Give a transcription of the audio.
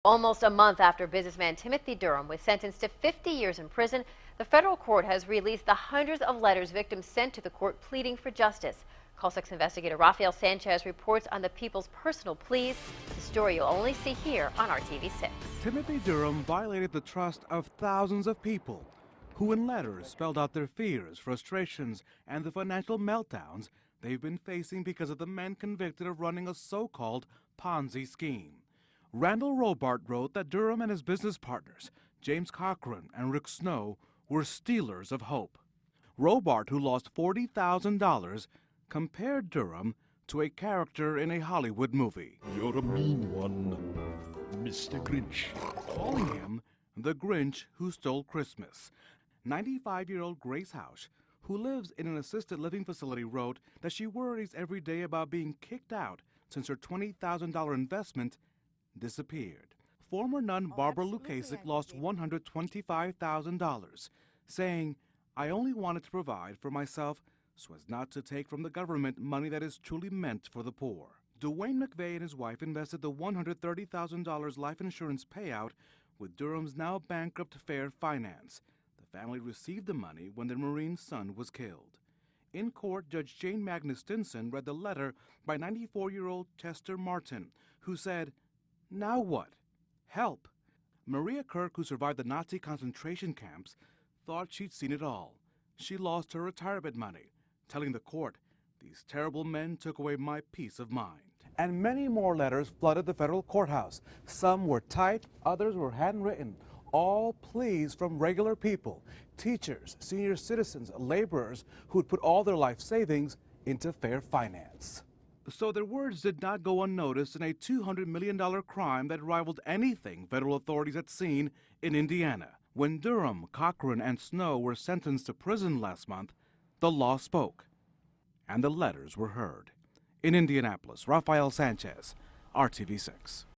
Almost a month after businessman Timothy Durham was sentenced to 50 years in prison, the federal court has released the hundreds of letters victims sent to the court pleading for justice. Call 6 investigator Rafael Sanchez reports on the people's personal pleas. The story you'll only see here on RTV6. Timothy Durham violated the trust of thousands of people who in letters spelled out their fears, frustrations, and the financial meltdowns they've been facing because of the men convicted of running a so-called Ponzi scheme. Randall Robart wrote that Durham and his business partners, James Cochran and Rick Snow, were stealers of hope. Robart, who lost $40,000, compared Durham to a character in a Hollywood movie. You're a mean one, Mr. Grinch. Calling him the Grinch who stole Christmas. 95-year-old Grace House, who lives in an assisted living facility, wrote that she worries every day about being kicked out since her $20,000 investment disappeared. Former nun Barbara Lukasik lost $125,000, saying, "I only wanted to provide for myself so as not to take from the government money that is truly meant for the poor." Dwayne McVeigh and his wife invested the $130,000 life insurance payout with Durham's now bankrupt Fair Finance. The family received the money when their Marine son was killed. In court, Judge Jane Magnus Stinson read the letter by 94-year-old Chester Martin, who said, "Now what? Help." Maria Kirk, who survived the Nazi concentration camps, thought she'd seen it all. She lost her retirement money, telling the court, "These terrible men took away my peace of mind." And many more letters flooded the federal courthouse. Some were typed, others were handwritten. All pleas from regular people, teachers, senior citizens, laborers who'd put all their life savings into Fair Finance. So their words did not go unnoticed in a $200 million crime that rivaled anything federal authorities had seen in Indiana. When Durham, Cochran, and Snow were sentenced to prison last month, the law spoke, and the letters were heard. In Indianapolis, Rafael Sanchez, RTV6.